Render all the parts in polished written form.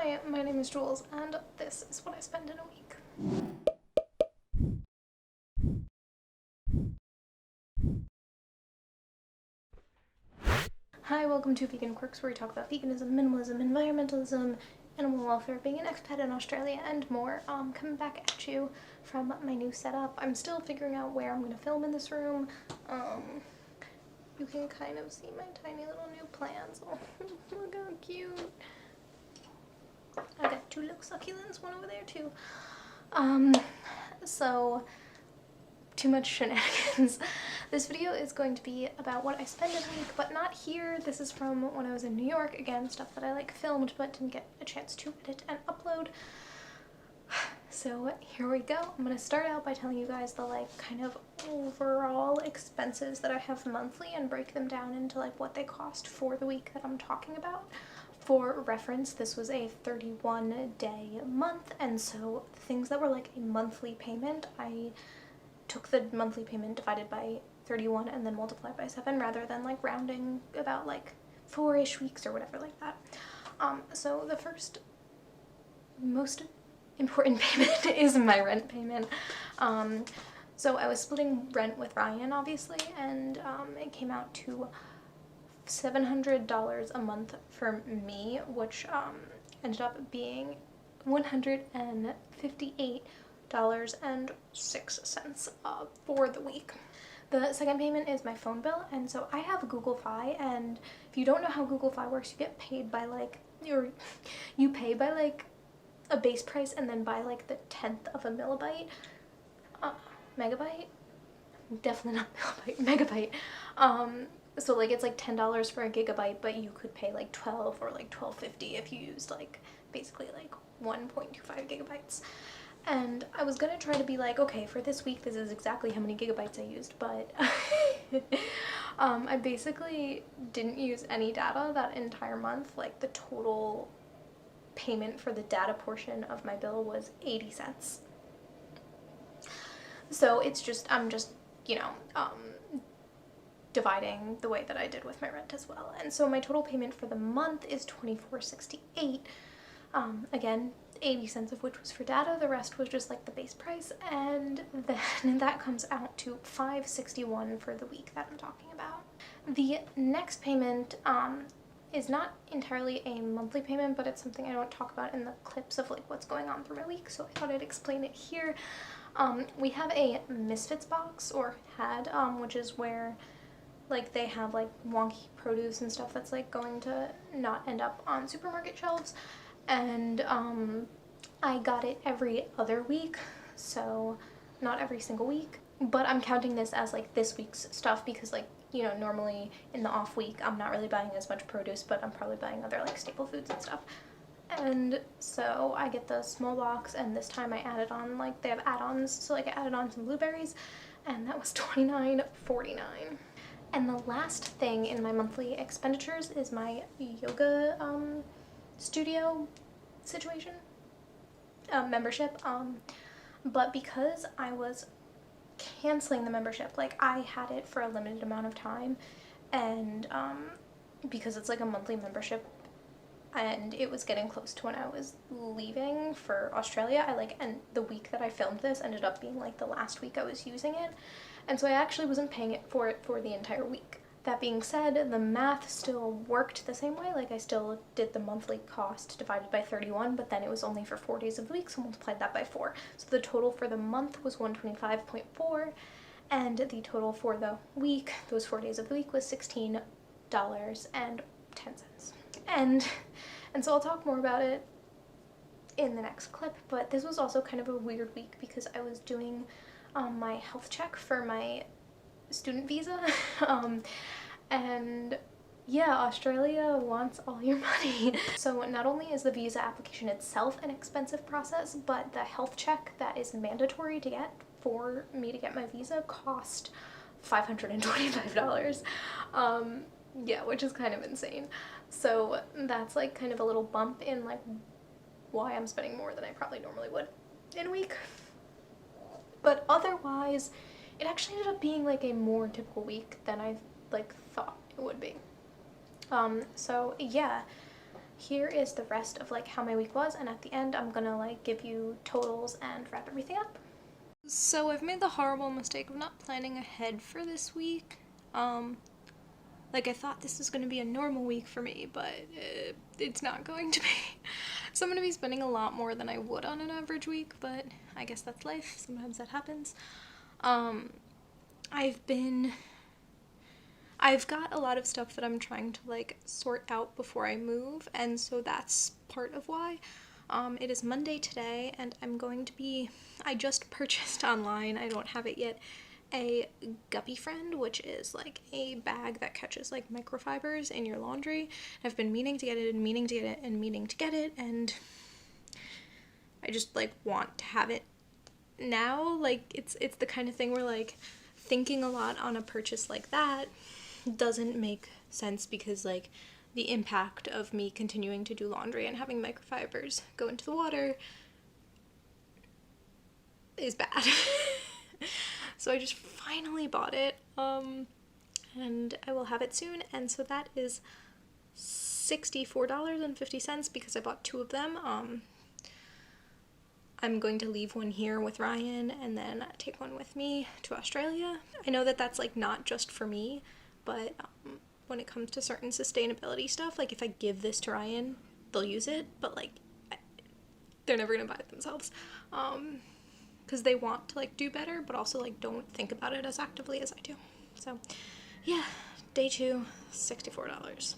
Hi, my name is Jules, and this is what I spend in a week. Hi, welcome to Vegan Quirks, where we talk about veganism, minimalism, environmentalism, animal welfare, being an expat in Australia, and more. Coming back at you from my new setup. I'm still figuring out where I'm going to film in this room. You can kind of see my tiny little new plants. Oh, look how cute. I got two little succulents, one over there too. So too much shenanigans. This video is going to be about what I spend in a week, but not here. This is from when I was in New York. Again, stuff that I filmed but didn't get a chance to edit and upload. So here we go. I'm gonna start out by telling you guys the kind of overall expenses that I have monthly and break them down into what they cost for the week that I'm talking about. For reference, this was a 31-day month, and so things that were a monthly payment, I took the monthly payment divided by 31 and then multiplied by 7 rather than rounding about 4-ish weeks or whatever like that. So the first most important payment is my rent payment. So I was splitting rent with Ryan, obviously, and it came out to $700 a month for me, which ended up being $158.06 for the week. The second payment is my phone bill, and so I have Google Fi, and if you don't know how Google Fi works, you get paid by you pay by a base price and then by the 10th of a megabyte. Definitely not megabyte. So it's $10 for a gigabyte, but you could pay 12 or $12.50 if you used basically 1.25 gigabytes. And I was gonna try to be okay, for this week this is exactly how many gigabytes I used, but I basically didn't use any data that entire month. The total payment for the data portion of my bill was 80 cents. So it's just, I'm just, dividing the way that I did with my rent as well. And so my total payment for the month is $24.68. Again, 80 cents of which was for data, the rest was just the base price, and then that comes out to $5.61 for the week that I'm talking about. The next payment is not entirely a monthly payment, but it's something I don't talk about in the clips of what's going on through my week, so I thought I'd explain it here. We have a Misfits box, or had, which is where they have wonky produce and stuff that's going to not end up on supermarket shelves, and I got it every other week, so not every single week, but I'm counting this as this week's stuff because normally in the off week I'm not really buying as much produce, but I'm probably buying other staple foods and stuff. And so I get the small box, and this time I added on they have add-ons, so I added on some blueberries, and that was $29.49. And the last thing in my monthly expenditures is my yoga studio situation, membership. But because I was canceling the membership, I had it for a limited amount of time, and because it's a monthly membership, and it was getting close to when I was leaving for Australia, and the week that I filmed this ended up being the last week I was using it, and so I actually wasn't paying for it for the entire week. That being said, the math still worked the same way. I still did the monthly cost divided by 31, but then it was only for 4 days of the week, so multiplied that by 4. So the total for the month was $125.4, and the total for the week, those 4 days of the week, was $16.10. And so I'll talk more about it in the next clip, but this was also kind of a weird week because I was doing my health check for my student visa, and yeah, Australia wants all your money. So not only is the visa application itself an expensive process, but the health check that is mandatory to get for me to get my visa cost $525. Yeah, which is kind of insane. So that's kind of a little bump in why I'm spending more than I probably normally would in a week. But otherwise, it actually ended up being a more typical week than I thought it would be. So yeah, here is the rest of like how my week was, and at the end I'm gonna like give you totals and wrap everything up. So I've made the horrible mistake of not planning ahead for this week. Like I thought this was going to be a normal week for me, but it's not going to be. So I'm going to be spending a lot more than I would on an average week, but I guess that's life. Sometimes that happens. I've got a lot of stuff that I'm trying to like sort out before I move, and so that's part of why. It is Monday today, and I just purchased online, I don't have it yet, a Guppy Friend, which is like a bag that catches like microfibers in your laundry. I've been meaning to get it and meaning to get it and meaning to get it, and I just like want to have it now. Like it's the kind of thing where like thinking a lot on a purchase like that doesn't make sense, because like the impact of me continuing to do laundry and having microfibers go into the water is bad. So I just finally bought it, and I will have it soon, and so that is $64.50 because I bought 2 of them. I'm going to leave one here with Ryan and then take one with me to Australia. I know that that's like not just for me, but when it comes to certain sustainability stuff, like if I give this to Ryan, they'll use it, but like they're never gonna buy it themselves. Because they want to like do better, but also like don't think about it as actively as I do. So yeah, day 2, $64.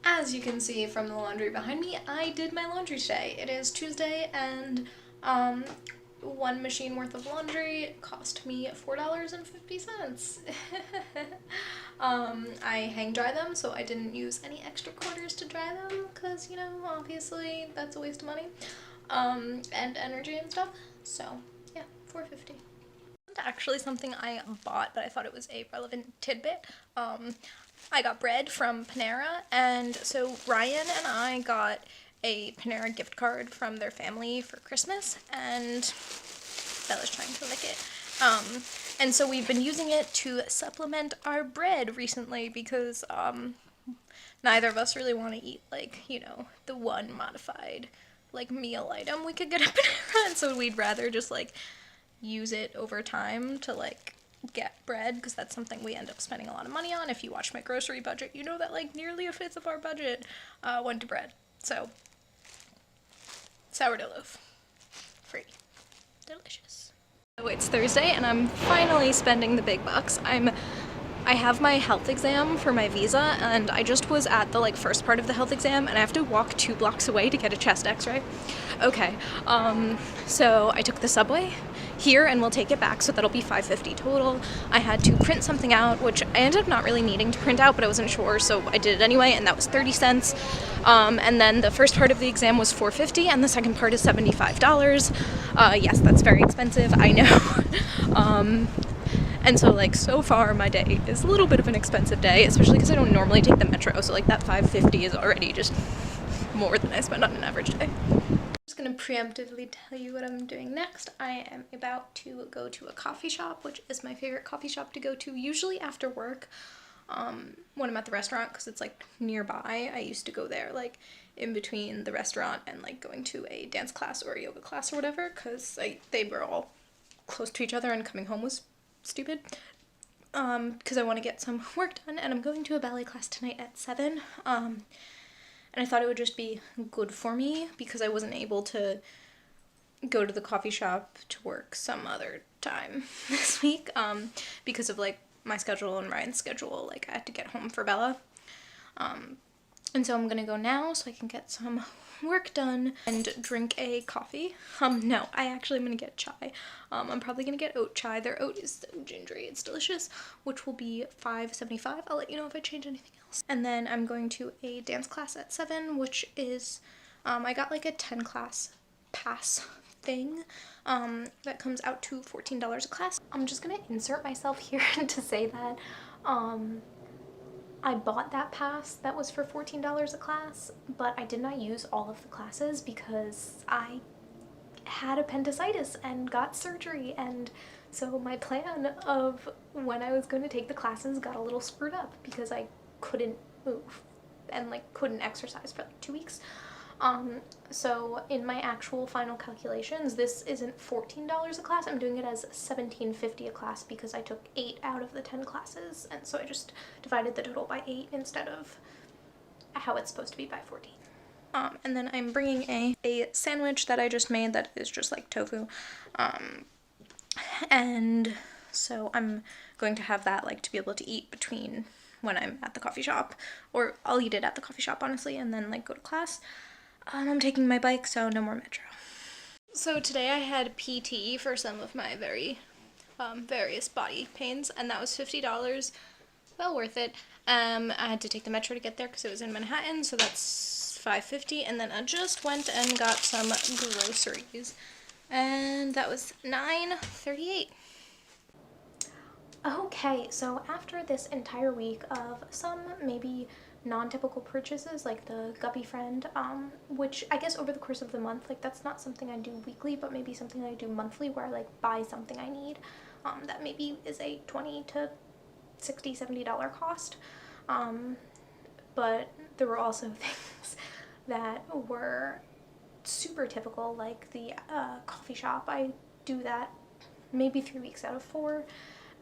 As you can see from the laundry behind me, I did my laundry today. It is Tuesday, and one machine worth of laundry cost me $4.50. I hang dry them, so I didn't use any extra quarters to dry them, because, you know, obviously that's a waste of money and energy and stuff. So yeah, $4.50. Actually something I bought, but I thought it was a relevant tidbit. I got bread from Panera, and so Ryan and I got a Panera gift card from their family for Christmas, and Bella's trying to lick it. And so we've been using it to supplement our bread recently, because neither of us really want to eat, like, you know, the one modified like meal item we could get at Panera, and so we'd rather just like use it over time to like get bread, because that's something we end up spending a lot of money on. If you watch my grocery budget, you know that like nearly a fifth of our budget went to bread. So sourdough loaf, free, delicious. So it's Thursday and I'm finally spending the big bucks. I have my health exam for my visa, and I just was at the like first part of the health exam, and I have to walk 2 blocks away to get a chest x-ray. Okay, so I took the subway here and we'll take it back, so that'll be $5.50 total. I had to print something out, which I ended up not really needing to print out, but I wasn't sure, so I did it anyway, and that was 30 cents. And then the first part of the exam was $4.50, and the second part is $75. Yes, that's very expensive, I know. And so like so far my day is a little bit of an expensive day, especially because I don't normally take the metro, so like that $5.50 is already just more than I spend on an average day. I'm just gonna preemptively tell you what I'm doing next. I am about to go to a coffee shop, which is my favorite coffee shop to go to, usually after work, when I'm at the restaurant, because it's like nearby. I used to go there like in between the restaurant and like going to a dance class or a yoga class or whatever, because they were all close to each other and coming home was stupid, because I want to get some work done, and I'm going to a ballet class tonight at 7, and I thought it would just be good for me, because I wasn't able to go to the coffee shop to work some other time this week, because of like my schedule and Ryan's schedule. Like I had to get home for Bella, and so I'm gonna go now so I can get some work done and drink a coffee. No, I actually am gonna get chai. I'm probably gonna get oat chai. Their oat is so gingery, it's delicious, which will be $5.75. I'll let you know if I change anything else. And then I'm going to a dance class at 7, which is, I got like a 10 class pass thing, that comes out to $14 a class. I'm just gonna insert myself here to say that, I bought that pass that was for $14 a class, but I did not use all of the classes because I had appendicitis and got surgery, and so my plan of when I was going to take the classes got a little screwed up because I couldn't move. and like couldn't exercise for like 2 weeks. So in my actual final calculations, this isn't $14 a class. I'm doing it as $17.50 a class because I took 8 out of the 10 classes, and so I just divided the total by 8 instead of how it's supposed to be by 14. And then I'm bringing a sandwich that I just made that is just like tofu. And so I'm going to have that like to be able to eat between when I'm at the coffee shop, or I'll eat it at the coffee shop honestly, and then like go to class. I'm taking my bike, so no more metro. So today I had PT for some of my various body pains, and that was $50. Well worth it. I had to take the metro to get there because it was in Manhattan, so that's $5.50, and then I just went and got some groceries, and that was $9.38. Okay, so after this entire week of some maybe non-typical purchases, like the Guppy Friend, which I guess over the course of the month, like that's not something I do weekly, but maybe something I do monthly where I like buy something I need, that maybe is a $20 to $60, $70 cost. But there were also things that were super typical, like the coffee shop. I do that maybe 3 weeks out of 4.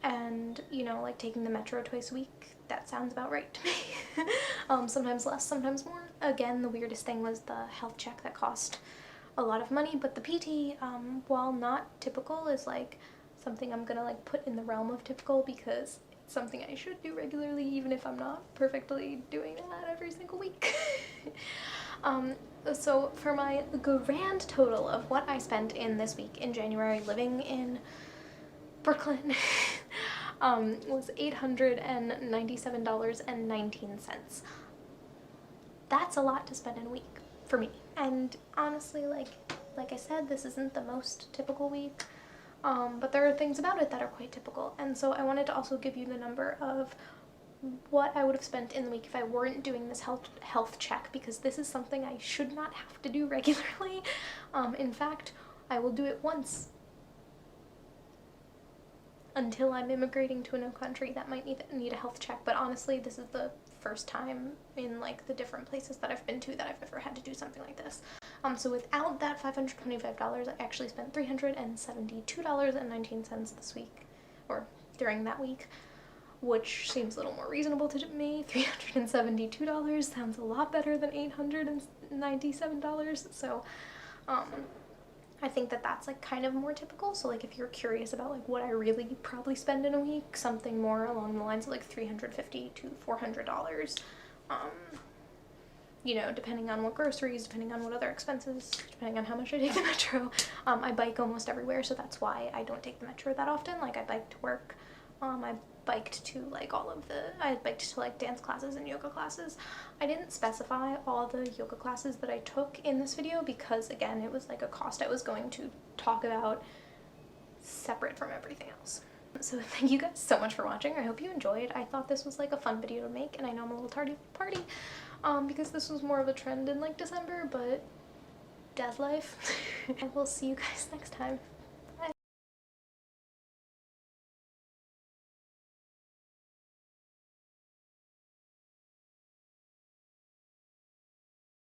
And, you know, like taking the metro twice a week, that sounds about right to me. Sometimes less, sometimes more. Again, the weirdest thing was the health check that cost a lot of money, but the PT, while not typical, is like something I'm gonna like put in the realm of typical because it's something I should do regularly, even if I'm not perfectly doing that every single week. So for my grand total of what I spent in this week in January living in Brooklyn, was $897.19. That's a lot to spend in a week for me. And honestly, like I said, this isn't the most typical week, but there are things about it that are quite typical. And so I wanted to also give you the number of what I would have spent in the week if I weren't doing this health check, because this is something I should not have to do regularly. In fact, I will do it once until I'm immigrating to a new country that might need a health check. But honestly, this is the first time in like the different places that I've been to that I've ever had to do something like this. So without that $525, I actually spent $372.19 this week, or during that week, which seems a little more reasonable to me. $372 sounds a lot better than $897. So, I think that that's like kind of more typical. So like if you're curious about like what I really probably spend in a week, something more along the lines of like $350 to $400. You know, depending on what groceries, depending on what other expenses, depending on how much I take the metro. I bike almost everywhere, so that's why I don't take the metro that often. Like I bike to work. I biked to like I biked to like dance classes and yoga classes. I didn't specify all the yoga classes that I took in this video because again, it was like a cost I was going to talk about separate from everything else. So thank you guys so much for watching. I hope you enjoyed. I thought this was like a fun video to make, and I know I'm a little tardy for the party, because this was more of a trend in like December, but dad's life. I will see you guys next time.